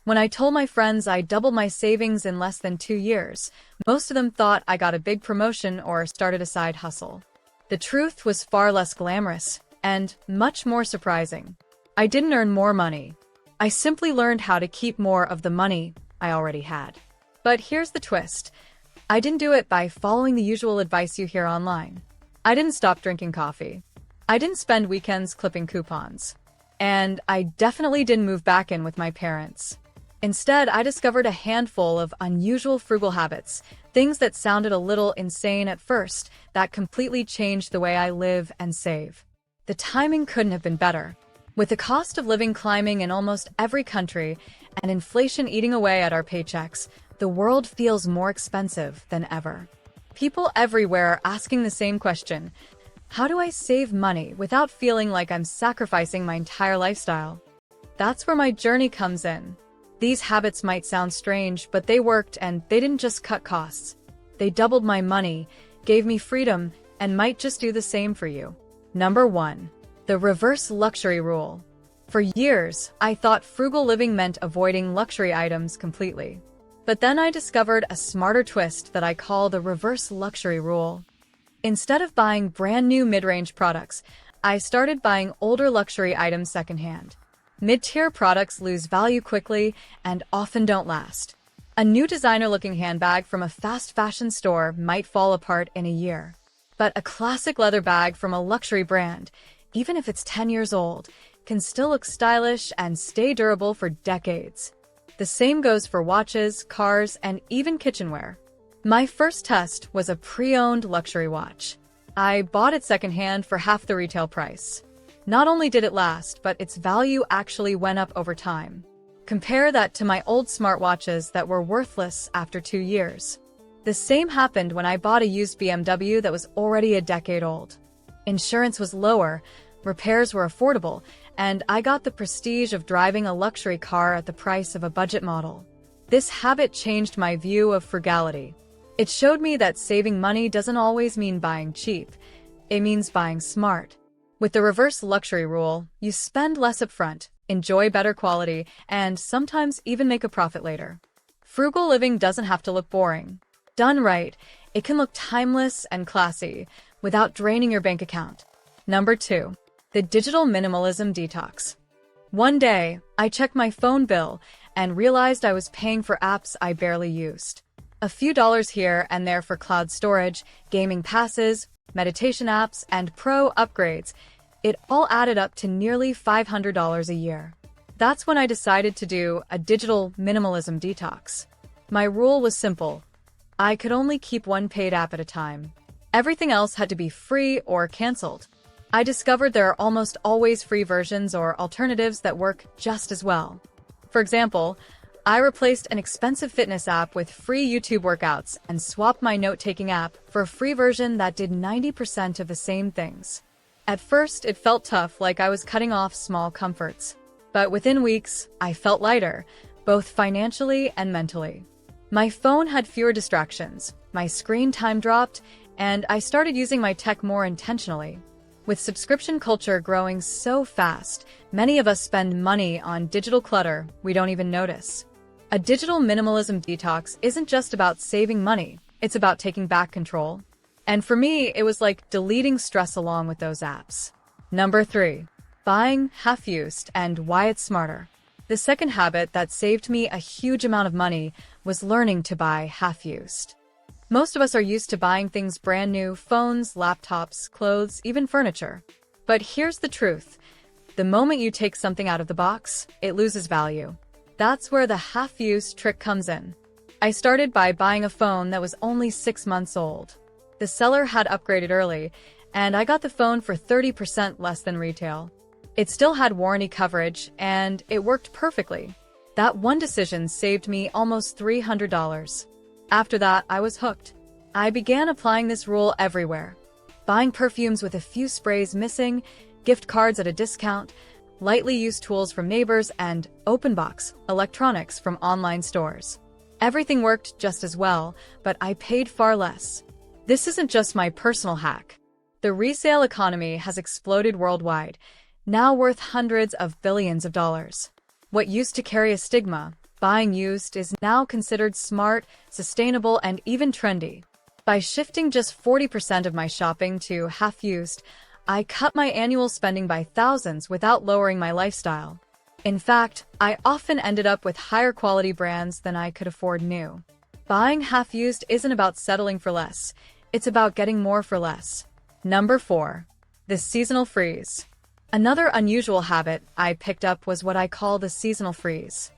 When I told my friends I doubled my savings in less than 2 years, most of them thought I got a big promotion or started a side hustle. The truth was far less glamorous and much more surprising. I didn't earn more money. I simply learned how to keep more of the money I already had. But here's the twist. I didn't do it by following the usual advice you hear online. I didn't stop drinking coffee. I didn't spend weekends clipping coupons. And I definitely didn't move back in with my parents. Instead, I discovered a handful of unusual frugal habits, things that sounded a little insane at first, that completely changed the way I live and save. The timing couldn't have been better. With the cost of living climbing in almost every country and inflation eating away at our paychecks, the world feels more expensive than ever. People everywhere are asking the same question: how do I save money without feeling like I'm sacrificing my entire lifestyle? That's where my journey comes in. These habits might sound strange, but they worked, and they didn't just cut costs. They doubled my money, gave me freedom, and might just do the same for you. Number 1. The reverse luxury rule. For years, I thought frugal living meant avoiding luxury items completely. But then I discovered a smarter twist that I call the reverse luxury rule. Instead of buying brand new mid-range products, I started buying older luxury items secondhand. Mid-tier products lose value quickly and often don't last. A new designer-looking handbag from a fast fashion store might fall apart in a year. But a classic leather bag from a luxury brand, even if it's 10 years old, can still look stylish and stay durable for decades. The same goes for watches, cars, and even kitchenware. My first test was a pre-owned luxury watch. I bought it secondhand for half the retail price. Not only did it last, but its value actually went up over time. Compare that to my old smartwatches that were worthless after 2 years. The same happened when I bought a used BMW that was already a decade old. Insurance was lower, repairs were affordable, and I got the prestige of driving a luxury car at the price of a budget model. This habit changed my view of frugality. It showed me that saving money doesn't always mean buying cheap. It means buying smart. With the reverse luxury rule, you spend less upfront, enjoy better quality, and sometimes even make a profit later. Frugal living doesn't have to look boring. Done right, it can look timeless and classy without draining your bank account. Number 2. The digital minimalism detox. One day, I checked my phone bill and realized I was paying for apps I barely used. A few dollars here and there for cloud storage, gaming passes, meditation apps, and pro upgrades. It all added up to nearly $500 a year. That's when I decided to do a digital minimalism detox. My rule was simple. I could only keep one paid app at a time. Everything else had to be free or canceled. I discovered there are almost always free versions or alternatives that work just as well. For example, I replaced an expensive fitness app with free YouTube workouts and swapped my note-taking app for a free version that did 90% of the same things. At first, it felt tough, like I was cutting off small comforts. But within weeks, I felt lighter, both financially and mentally. My phone had fewer distractions, my screen time dropped, and I started using my tech more intentionally. With subscription culture growing so fast, many of us spend money on digital clutter we don't even notice. A digital minimalism detox isn't just about saving money, it's about taking back control. And for me, it was like deleting stress along with those apps. Number 3. Buying half-used and why it's smarter. The second habit that saved me a huge amount of money was learning to buy half-used. Most of us are used to buying things brand new: phones, laptops, clothes, even furniture. But here's the truth. The moment you take something out of the box, it loses value. That's where the half-used trick comes in. I started by buying a phone that was only 6 months old. The seller had upgraded early, and I got the phone for 30% less than retail. It still had warranty coverage, and it worked perfectly. That one decision saved me almost $300. After that, I was hooked. I began applying this rule everywhere. Buying perfumes with a few sprays missing, gift cards at a discount, lightly used tools from neighbors, and open box electronics from online stores. Everything worked just as well, but I paid far less. This isn't just my personal hack. The resale economy has exploded worldwide, now worth hundreds of billions of dollars. What used to carry a stigma, buying used is now considered smart, sustainable, and even trendy. By shifting just 40% of my shopping to half-used, I cut my annual spending by thousands without lowering my lifestyle. In fact, I often ended up with higher quality brands than I could afford new. Buying half-used isn't about settling for less, it's about getting more for less. Number 4. The seasonal freeze. Another unusual habit I picked up was what I call the seasonal freeze.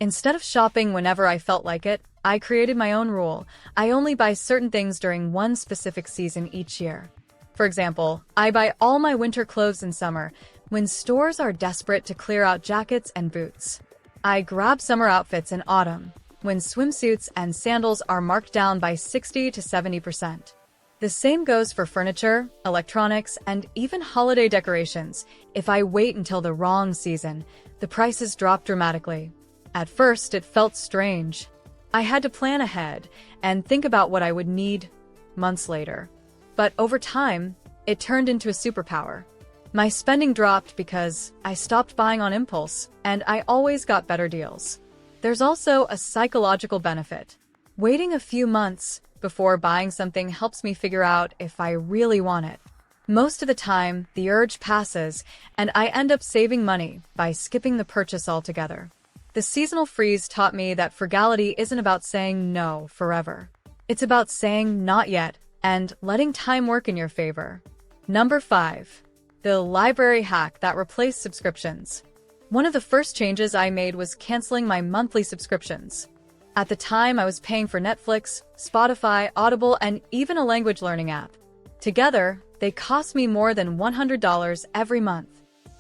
Instead of shopping whenever I felt like it, I created my own rule. I only buy certain things during one specific season each year. For example, I buy all my winter clothes in summer, when stores are desperate to clear out jackets and boots. I grab summer outfits in autumn, when swimsuits and sandals are marked down by 60 to 70%. The same goes for furniture, electronics, and even holiday decorations. If I wait until the wrong season, the prices drop dramatically. At first, it felt strange. I had to plan ahead and think about what I would need months later. But over time, it turned into a superpower. My spending dropped because I stopped buying on impulse, and I always got better deals. There's also a psychological benefit. Waiting a few months before buying something helps me figure out if I really want it. Most of the time, the urge passes, and I end up saving money by skipping the purchase altogether. The seasonal freeze taught me that frugality isn't about saying no forever. It's about saying not yet and letting time work in your favor. Number 5. The library hack that replaced subscriptions. One of the first changes I made was canceling my monthly subscriptions. At the time, I was paying for Netflix, Spotify, Audible, and even a language learning app. Together, they cost me more than $100 every month.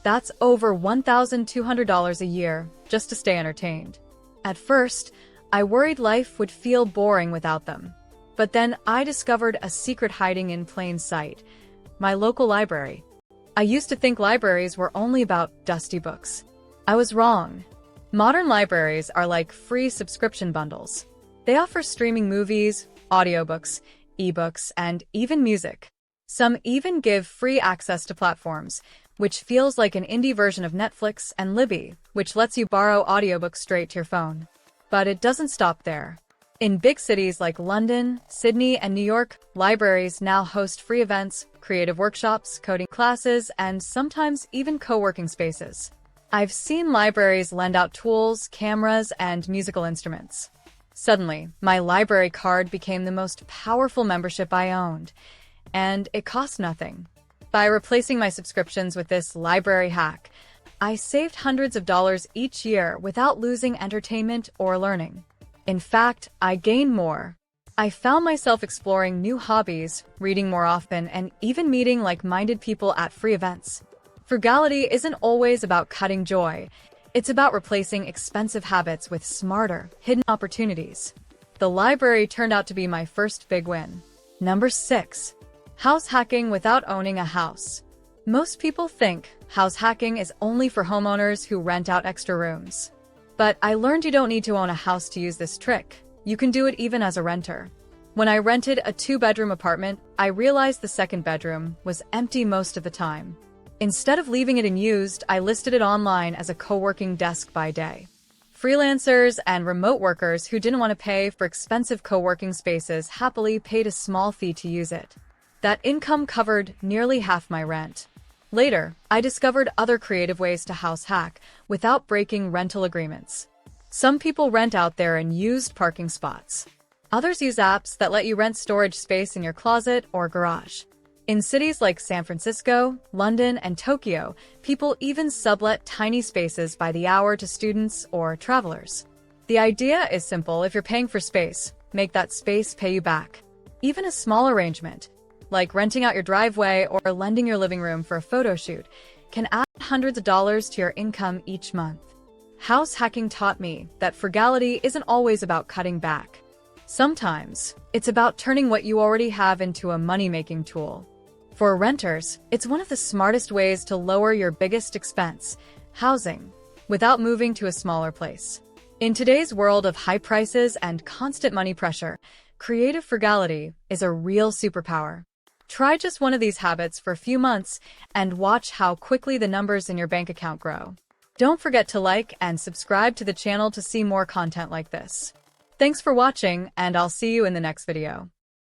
That's over $1,200 a year just to stay entertained. At first, I worried life would feel boring without them. But then I discovered a secret hiding in plain sight: my local library. I used to think libraries were only about dusty books. I was wrong. Modern libraries are like free subscription bundles. They offer streaming movies, audiobooks, ebooks, and even music. Some even give free access to platforms, which feels like an indie version of Netflix, and Libby, which lets you borrow audiobooks straight to your phone. But it doesn't stop there. In big cities like London, Sydney, and New York, libraries now host free events, creative workshops, coding classes, and sometimes even co-working spaces. I've seen libraries lend out tools, cameras, and musical instruments. Suddenly, my library card became the most powerful membership I owned, and it cost nothing. By replacing my subscriptions with this library hack, I saved hundreds of dollars each year without losing entertainment or learning. In fact, I gained more. I found myself exploring new hobbies, reading more often, and even meeting like-minded people at free events. Frugality isn't always about cutting joy. It's about replacing expensive habits with smarter, hidden opportunities. The library turned out to be my first big win. Number 6. House hacking without owning a house. Most people think house hacking is only for homeowners who rent out extra rooms. But I learned you don't need to own a house to use this trick. You can do it even as a renter. When I rented a 2-bedroom apartment, I realized the second bedroom was empty most of the time. Instead of leaving it unused, I listed it online as a co-working desk by day. Freelancers and remote workers who didn't want to pay for expensive co-working spaces happily paid a small fee to use it. That income covered nearly half my rent. Later, I discovered other creative ways to house hack without breaking rental agreements. Some people rent out their unused parking spots. Others use apps that let you rent storage space in your closet or garage. In cities like San Francisco, London, and Tokyo, people even sublet tiny spaces by the hour to students or travelers. The idea is simple: if you're paying for space, make that space pay you back. Even a small arrangement, like renting out your driveway or lending your living room for a photo shoot, can add hundreds of dollars to your income each month. House hacking taught me that frugality isn't always about cutting back. Sometimes, it's about turning what you already have into a money-making tool. For renters, it's one of the smartest ways to lower your biggest expense, housing, without moving to a smaller place. In today's world of high prices and constant money pressure, creative frugality is a real superpower. Try just one of these habits for a few months and watch how quickly the numbers in your bank account grow. Don't forget to like and subscribe to the channel to see more content like this. Thanks for watching, and I'll see you in the next video.